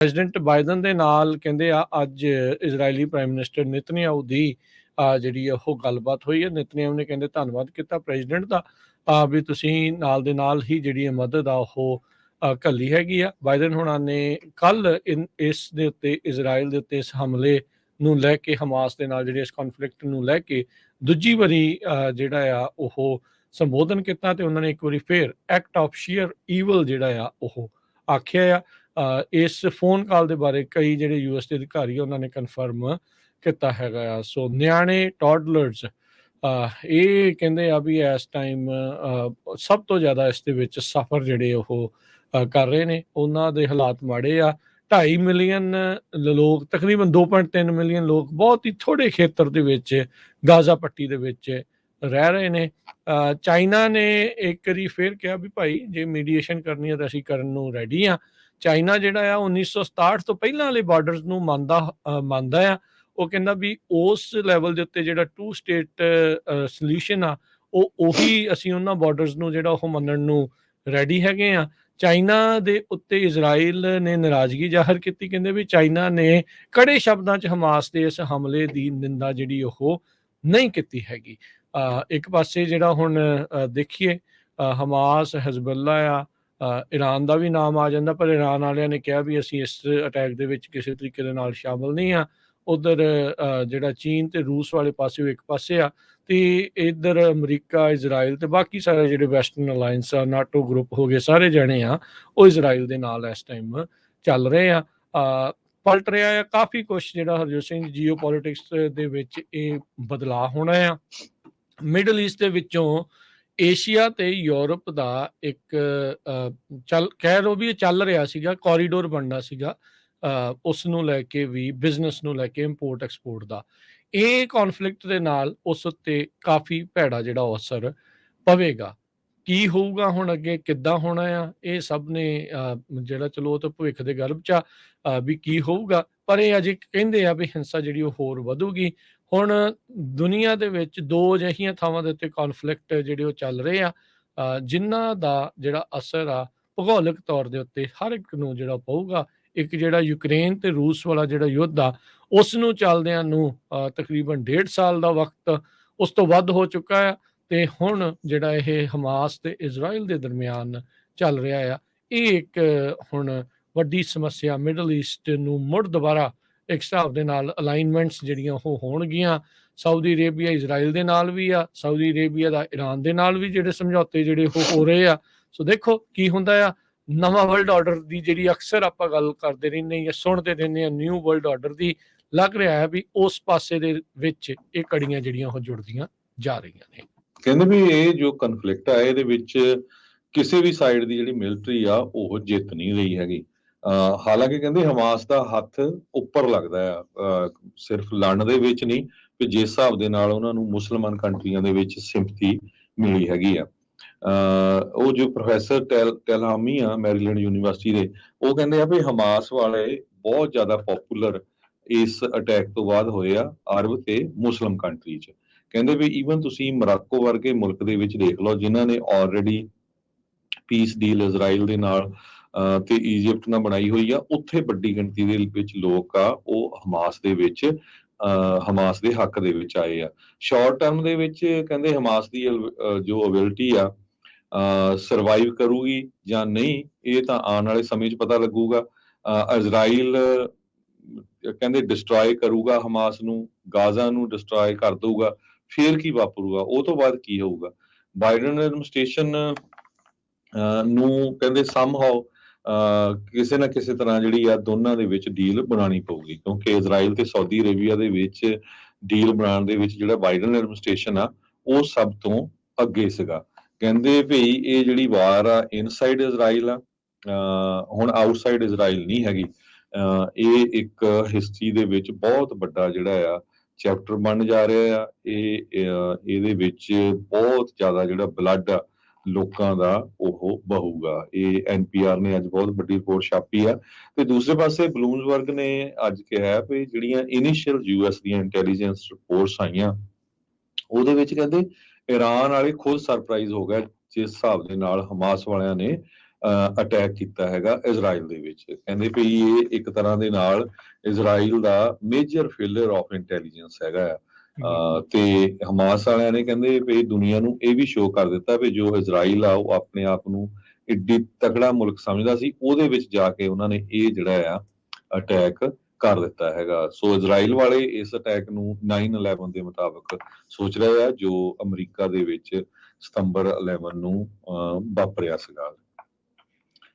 President Biden ਦੇ ਨਾਲ ਕਹਿੰਦੇ ਆ ਅੱਜ ਇਜ਼ਰਾਈਲੀ ਪ੍ਰਾਈਮ ਮਿਨਿਸਟਰ ਨਿਤਨਯਾਹੂ ਦੀ ਜਿਹੜੀ ਉਹ ਗੱਲਬਾਤ ਹੋਈ ਹੈ। ਨਿਤਨਯਾਹੂ ਨੇ ਕਹਿੰਦੇ ਧੰਨਵਾਦ ਕੀਤਾ ਪ੍ਰੈਜ਼ੀਡੈਂਟ ਦਾ ਵੀ ਤੁਸੀਂ ਨਾਲ ਦੇ ਨਾਲ ਹੀ ਜਿਹੜੀ ਮਦਦ ਆ ਉਹ ਘੱਲੀ ਹੈਗੀ ਆ। ਬਾਈਡਨ ਹੁਣਾਂ ਨੇ ਕੱਲ ਇਸ ਦੇ ਉੱਤੇ ਇਜ਼ਰਾਈਲ ਦੇ ਉੱਤੇ ਇਸ ਹਮਲੇ ਨੂੰ ਲੈ ਕੇ ਹਮਾਸ ਦੇ ਨਾਲ ਜਿਹੜੇ ਇਸ ਕੌਨਫਲਿਕਟ ਨੂੰ ਲੈ ਕੇ ਦੂਜੀ ਵਾਰੀ ਜਿਹੜਾ ਆ ਉਹ ਸੰਬੋਧਨ ਕੀਤਾ ਤੇ ਉਹਨਾਂ ਨੇ ਇੱਕ ਵਾਰੀ ਫੇਰ ਐਕਟ ਆਫ ਸ਼ੀਅਰ ਈਵਲ ਜਿਹੜਾ ਆ ਉਹ ਆਖਿਆ ਆ। ਇਸ ਫੋਨ ਕਾਲ ਦੇ ਬਾਰੇ ਕਈ ਜਿਹੜੇ ਯੂਐਸ ਦੇ ਅਧਿਕਾਰੀ ਆ ਉਹਨਾਂ ਨੇ ਕਨਫਰਮ ਕੀਤਾ ਹੈਗਾ ਆ। ਸੋ ਨਿਆਣੇ ਟੌਡਲਰਸ ਇਹ ਕਹਿੰਦੇ ਆ ਵੀ ਇਸ ਟਾਈਮ ਸਭ ਤੋਂ ਜ਼ਿਆਦਾ ਇਸ ਦੇ ਵਿੱਚ ਸਫਰ ਜਿਹੜੇ ਉਹ ਕਰ ਰਹੇ ਨੇ। ਉਹਨਾਂ ਦੇ ਹਾਲਾਤ ਮਾੜੇ ਆ। 2.5 ਮਿਲੀਅਨ ਲੋਕ, ਤਕਰੀਬਨ 2.3 ਮਿਲੀਅਨ ਲੋਕ ਬਹੁਤ ਹੀ ਥੋੜੇ ਖੇਤਰ ਦੇ ਵਿੱਚ ਗਾਜ਼ਾ ਪੱਟੀ ਦੇ ਵਿੱਚ ਰਹਿ ਰਹੇ ਨੇ। ਚਾਈਨਾ ਨੇ ਇੱਕ ਵਾਰੀ ਫੇਰ ਕਿਹਾ ਵੀ ਭਾਈ ਜੇ ਮੀਡੀਏਸ਼ਨ ਕਰਨੀ ਹੈ ਤਾਂ ਅਸੀਂ ਕਰਨ ਨੂੰ ਰੈਡੀ ਆ। ਚਾਈਨਾ ਜਿਹੜਾ ਆ 1967 ਤੋਂ ਪਹਿਲਾਂ ਵਾਲੇ ਬਾਰਡਰਸ ਨੂੰ ਮੰਨਦਾ ਆ। ਉਹ ਕਹਿੰਦਾ ਵੀ ਉਸ ਲੈਵਲ ਦੇ ਉੱਤੇ ਜਿਹੜਾ 2 ਸਟੇਟ ਸੋਲਿਊਸ਼ਨ ਆ ਉਹੀ ਅਸੀਂ ਉਹਨਾਂ ਬਾਰਡਰਸ ਨੂੰ ਜਿਹੜਾ ਉਹ ਮੰਨਣ ਨੂੰ ਰੈਡੀ ਹੈਗੇ ਆ। ਚਾਈਨਾ ਦੇ ਉੱਤੇ ਇਜ਼ਰਾਈਲ ਨੇ ਨਾਰਾਜ਼ਗੀ ਜ਼ਾਹਰ ਕੀਤੀ। ਕਹਿੰਦੇ ਵੀ ਚਾਈਨਾ ਨੇ ਕੜੇ ਸ਼ਬਦਾਂ 'ਚ ਹਮਾਸ ਦੇ ਇਸ ਹਮਲੇ ਦੀ ਨਿੰਦਾ ਜਿਹੜੀ ਉਹ ਨਹੀਂ ਕੀਤੀ ਹੈਗੀ। ਇੱਕ ਪਾਸੇ ਜਿਹੜਾ ਹੁਣ ਦੇਖੀਏ ਹਮਾਸ, ਹਿਜ਼ਬੁੱਲਾ ਆ, ਈਰਾਨ ਦਾ ਵੀ ਨਾਮ ਆ ਜਾਂਦਾ, ਪਰ ਈਰਾਨ ਵਾਲਿਆਂ ਨੇ ਕਿਹਾ ਵੀ ਅਸੀਂ ਇਸ ਅਟੈਕ ਦੇ ਵਿੱਚ ਕਿਸੇ ਤਰੀਕੇ ਦੇ ਨਾਲ ਸ਼ਾਮਲ ਨਹੀਂ ਆ। ਉਧਰ ਜਿਹੜਾ ਚੀਨ ਤੇ ਰੂਸ ਵਾਲੇ ਪਾਸੇ ਇੱਕ ਪਾਸੇ ਆ ਤੇ ਇੱਧਰ ਅਮਰੀਕਾ, ਇਜ਼ਰਾਈਲ ਤੇ ਬਾਕੀ ਸਾਰੇ ਜਿਹੜੇ ਵੈਸਟਰਨ ਅਲਾਇੰਸ ਆ, ਨਾਟੋ ਗਰੁੱਪ ਹੋ ਗਏ, ਸਾਰੇ ਜਣੇ ਆ ਉਹ ਇਜ਼ਰਾਈਲ ਦੇ ਨਾਲ ਇਸ ਟਾਈਮ ਚੱਲ ਰਹੇ ਆ। ਪਲਟ ਰਿਹਾ ਆ ਕਾਫੀ ਕੁਛ ਜਿਹੜਾ ਹਰਜੋਤ ਸਿੰਘ ਜੀਓ ਪੋਲੀਟਿਕਸ ਦੇ ਵਿੱਚ ਇਹ ਬਦਲਾਅ ਹੋਣਾ ਆ। ਮਿਡਲ ਈਸਟ ਦੇ ਵਿੱਚੋਂ ਏਸ਼ੀਆ ਤੇ ਯੂਰਪ ਦਾ ਇੱਕ ਕਹਿ ਲਓ ਵੀ ਚੱਲ ਰਿਹਾ ਸੀਗਾ, ਕੋਰੀਡੋਰ ਬਣਨਾ ਸੀਗਾ ਉਸ ਨੂੰ ਲੈ ਕੇ ਵੀ, ਬਿਜ਼ਨਸ ਨੂੰ ਲੈ ਕੇ, ਇੰਪੋਰਟ ਐਕਸਪੋਰਟ ਦਾ। ਇਹ ਕੌਨਫਲਿਕਟ ਦੇ ਨਾਲ ਉਸ ਉੱਤੇ ਕਾਫੀ ਭੈੜਾ ਜਿਹੜਾ ਅਸਰ ਪਵੇਗਾ। ਕੀ ਹੋਊਗਾ ਹੁਣ ਅੱਗੇ, ਕਿੱਦਾਂ ਹੋਣਾ ਆ, ਇਹ ਸਭ ਨੇ ਜਿਹੜਾ ਚਲੋ ਉਹ ਤਾਂ ਭਵਿੱਖ ਦੇ ਗਰਭ 'ਚ ਆ ਵੀ ਕੀ ਹੋਊਗਾ। ਪਰ ਇਹ ਅਜੇ ਕਹਿੰਦੇ ਆ ਵੀ ਹਿੰਸਾ ਜਿਹੜੀ ਉਹ ਹੋਰ ਵਧੂਗੀ। ਹੁਣ ਦੁਨੀਆ ਦੇ ਵਿੱਚ 2 ਅਜਿਹੀਆਂ ਥਾਵਾਂ ਦੇ ਉੱਤੇ ਕੌਨਫਲਿਕਟ ਜਿਹੜੇ ਉਹ ਚੱਲ ਰਹੇ ਆ ਜਿਨ੍ਹਾਂ ਦਾ ਜਿਹੜਾ ਅਸਰ ਆ ਭੂਗੋਲਿਕ ਤੌਰ ਦੇ ਉੱਤੇ ਹਰ ਇੱਕ ਨੂੰ ਜਿਹੜਾ ਪਊਗਾ। ਇੱਕ ਜਿਹੜਾ ਯੂਕਰੇਨ ਤੇ ਰੂਸ ਵਾਲਾ ਜਿਹੜਾ ਯੁੱਧ ਆ ਉਸ ਨੂੰ ਚੱਲਦਿਆਂ ਨੂੰ ਤਕਰੀਬਨ 1.5 ਸਾਲ ਦਾ ਵਕਤ ਉਸ ਤੋਂ ਵੱਧ ਹੋ ਚੁੱਕਾ ਆ ਤੇ ਹੁਣ ਜਿਹੜਾ ਇਹ ਹਮਾਸ ਤੇ ਇਜ਼ਰਾਈਲ ਦੇ ਦਰਮਿਆਨ ਚੱਲ ਰਿਹਾ ਆ, ਇਹ ਇੱਕ ਹੁਣ ਵੱਡੀ ਸਮੱਸਿਆ ਮਿਡਲ ਈਸਟ ਨੂੰ ਮੁੜ ਦੁਬਾਰਾ ਇੱਕ ਹਿਸਾਬ ਦੇ ਨਾਲ ਅਲਾਈਨਮੈਂਟਸ ਜਿਹੜੀਆਂ ਉਹ ਹੋਣਗੀਆਂ। ਸਾਊਦੀ ਅਰੇਬੀਆ ਇਜ਼ਰਾਈਲ ਦੇ ਨਾਲ ਵੀ ਆ, ਸਾਊਦੀ ਅਰੇਬੀਆ ਦਾ ਈਰਾਨ ਦੇ ਨਾਲ ਵੀ ਜਿਹੜੇ ਸਮਝੌਤੇ ਜਿਹੜੇ ਉਹ ਹੋ ਰਹੇ ਆ। ਸੋ ਦੇਖੋ ਕੀ ਹੁੰਦਾ ਆ। ਨਵਾਂ ਵਰਲਡ ਆਰਡਰ ਦੀ ਜਿਹੜੀ ਅਕਸਰ ਆਪਾਂ ਗੱਲ ਕਰਦੇ ਰਹਿੰਦੇ ਜਾਂ ਸੁਣਦੇ ਰਹਿੰਦੇ ਹਾਂ, ਨਿਊ ਵਰਲਡ ਆਰਡਰ ਦੀ ਲੱਗ ਰਿਹਾ ਹੈ ਵੀ ਉਸ ਪਾਸੇ ਦੇ ਵਿੱਚ ਇਹ ਕੜੀਆਂ ਜਿਹੜੀਆਂ ਉਹ ਜੁੜਦੀਆਂ ਜਾ ਰਹੀਆਂ ਨੇ। ਕਹਿੰਦੇ ਵੀ ਇਹ ਜੋ ਕਨਫਲਿਕਟ ਆ ਇਹਦੇ ਵਿੱਚ ਕਿਸੇ ਵੀ ਸਾਈਡ ਦੀ ਜਿਹੜੀ ਮਿਲਟਰੀ ਆ ਉਹ ਜਿੱਤ ਨਹੀਂ ਰਹੀ ਹੈਗੀ। ਹਾਲਾਂਕਿ ਕਹਿੰਦੇ ਹਮਾਸ ਦਾ ਹੱਥ ਉੱਪਰ ਲੱਗਦਾ ਆ ਸਿਰਫ ਲੜਨ ਦੇ ਵਿੱਚ ਨਹੀਂ, ਕਿ ਜਿਸ ਹਿਸਾਬ ਦੇ ਨਾਲ ਉਹਨਾਂ ਨੂੰ ਮੁਸਲਮਾਨ ਕੰਟਰੀਆਂ ਦੇ ਵਿੱਚ ਸਿੰਪਥੀ ਮਿਲੀ ਹੈਗੀ ਆ। ਉਹ ਜੋ ਪ੍ਰੋਫੈਸਰ ਟੈਲਹਾਮੀ ਆ ਮੈਰੀਲੈਂਡ ਯੂਨੀਵਰਸਿਟੀ ਦੇ, ਉਹ ਕਹਿੰਦੇ ਆ ਵੀ ਹਮਾਸ ਵਾਲੇ ਬਹੁਤ ਜ਼ਿਆਦਾ ਪਪੂਲਰ ਇਸ ਅਟੈਕ ਤੋਂ ਬਾਅਦ ਹੋਏ ਆ ਅਰਬ ਤੇ ਮੁਸਲਿਮ ਕੰਟਰੀ 'ਚ। ਕਹਿੰਦੇ ਵੀ ਈਵਨ ਤੁਸੀਂ ਮੋਰਾਕੋ ਵਰਗੇ ਮੁਲਕ ਦੇ ਵਿੱਚ ਦੇਖ ਲਓ ਜਿਨ੍ਹਾਂ ਨੇ ਆਲਰੇਡੀ ਪੀਸ ਡੀਲ ਇਜ਼ਰਾਈਲ ਦੇ ਨਾਲ ਤੇ ਈਜਿਪਟ ਨਾਲ ਬਣਾਈ ਹੋਈ ਆ, ਉੱਥੇ ਵੱਡੀ ਗਿਣਤੀ ਦੇ ਵਿੱਚ ਲੋਕ ਆ ਉਹ ਹਮਾਸ ਦੇ ਵਿੱਚ ਹਮਾਸ ਦੇ ਹੱਕ ਦੇ ਵਿੱਚ ਆਏ ਆ। ਸ਼ਾਰਟ ਟਰਮ ਦੇ ਵਿੱਚ ਕਹਿੰਦੇ ਹਮਾਸ ਦੀ ਜੋ ਅਬਿਲਿਟੀ ਆ ਸਰਵਾਈਵ ਕਰੂਗੀ ਜਾਂ ਨਹੀਂ, ਇਹ ਤਾਂ ਆਉਣ ਵਾਲੇ ਸਮੇਂ 'ਚ ਪਤਾ ਲੱਗੂਗਾ। ਇਜ਼ਰਾਈਲ ਕਹਿੰਦੇ ਡਿਸਟਰੋਏ ਕਰੂਗਾ ਹਮਾਸ ਨੂੰ, ਗਾਜ਼ਾ ਨੂੰ ਡਿਸਟਰੋਏ ਕਰ ਦਊਗਾ, ਫਿਰ ਕੀ ਵਾਪਰੂਗਾ, ਉਹ ਤੋਂ ਬਾਅਦ ਕੀ ਹੋਊਗਾ। ਬਾਈਡਨ ਐਡਮਿਨਿਸਟ੍ਰੇਸ਼ਨ ਨੂੰ ਕਹਿੰਦੇ ਸਮਹਾਉ ਕਿਸੇ ਨਾ ਕਿਸੇ ਤਰ੍ਹਾਂ ਜਿਹੜੀ ਆ ਦੋਨਾਂ ਦੇ ਵਿੱਚ ਡੀਲ ਬਣਾਉਣੀ ਪਊਗੀ, ਕਿਉਂਕਿ ਇਜ਼ਰਾਈਲ ਤੇ ਸਾਊਦੀ ਅਰੇਬੀਆ ਦੇ ਵਿੱਚ ਡੀਲ ਬਣਾਉਣ ਦੇ ਵਿੱਚ ਜਿਹੜਾ ਬਾਈਡਨ ਐਡਮਿਨਿਸਟ੍ਰੇਸ਼ਨ ਆ ਉਹ ਸਭ ਤੋਂ ਅੱਗੇ ਸੀਗਾ। ਕਹਿੰਦੇ ਵੀ ਇਹ ਜਿਹੜੀ ਵਾਰ ਆ ਇਨਸਾਈਡ ਇਜ਼ਰਾਈਲ ਆ, ਹੁਣ ਆਊਟਸਾਈਡ ਇਜ਼ਰਾਈਲ ਨਹੀਂ ਹੈਗੀ। ਇਹ ਇੱਕ ਹਿਸਟਰੀ ਦੇ ਵਿੱਚ ਬਹੁਤ ਵੱਡਾ ਜਿਹੜਾ ਆ ਚੈਪਟਰ ਬਣ ਜਾ ਰਿਹਾ ਆ। ਇਹਦੇ ਵਿੱਚ ਬਹੁਤ ਜ਼ਿਆਦਾ ਜਿਹੜਾ ਬਲੱਡ ਆ ਲੋਕਾਂ ਦਾ ਉਹ ਬਹੂਗਾ। ਇਹ NPR ਨੇ ਅੱਜ ਬਹੁਤ ਵੱਡੀ ਰਿਪੋਰਟ ਛਾਪੀ ਆ। ਤੇ ਦੂਸਰੇ ਪਾਸੇ ਬਲੂਮਬਰਗ ਨੇ ਅੱਜ ਕਿਹਾ ਵੀ ਜਿਹੜੀਆਂ ਇਨੀਸ਼ੀਅਲ US ਦੀਆਂ ਇੰਟੈਲੀਜੈਂਸ ਰਿਪੋਰਟਸ ਆਈਆਂ ਉਹਦੇ ਵਿੱਚ ਕਹਿੰਦੇ ਈਰਾਨ ਵਾਲੇ ਖੁਦ ਸਰਪ੍ਰਾਈਜ਼ ਹੋ ਗਏ ਜਿਸ ਹਿਸਾਬ ਦੇ ਨਾਲ ਹਮਾਸ ਵਾਲਿਆਂ ਨੇ ਅਟੈਕ ਕੀਤਾ ਹੈਗਾ ਇਜ਼ਰਾਈਲ ਦੇ ਵਿੱਚ। ਕਹਿੰਦੇ ਵੀ ਇਹ ਇੱਕ ਤਰ੍ਹਾਂ ਦੇ ਨਾਲ Israel the major failure of intelligence ਹੈਗਾ ਆ। ਤੇ ਹਮਾਸ ਵਾਲਿਆਂ ਨੇ ਕਹਿੰਦੇ ਵੀ ਦੁਨੀਆ ਨੂੰ ਇਹ ਵੀ ਸ਼ੋਅ ਕਰ ਦਿੱਤਾ ਵੀ ਜੋ ਇਜ਼ਰਾਈਲ ਆ ਉਹ ਆਪਣੇ ਆਪ ਨੂੰ ਏਡੀ ਤਕੜਾ ਮੁਲਕ ਸਮਝਦਾ ਸੀ, ਉਹਦੇ ਵਿੱਚ ਜਾ ਕੇ ਉਹਨਾਂ ਨੇ ਇਹ ਜਿਹੜਾ ਆ ਅਟੈਕ ਕਰ ਦਿੱਤਾ ਹੈਗਾ। ਸੋ ਇਜ਼ਰਾਈਲ ਵਾਲੇ ਇਸ ਅਟੈਕ ਨੂੰ 9/11 ਦੇ ਮੁਤਾਬਕ ਸੋਚ ਰਹੇ ਆ, ਜੋ ਅਮਰੀਕਾ ਦੇ ਵਿੱਚ ਸਤੰਬਰ 11 ਨੂੰ ਵਾਪਰਿਆ ਸੀਗਾ।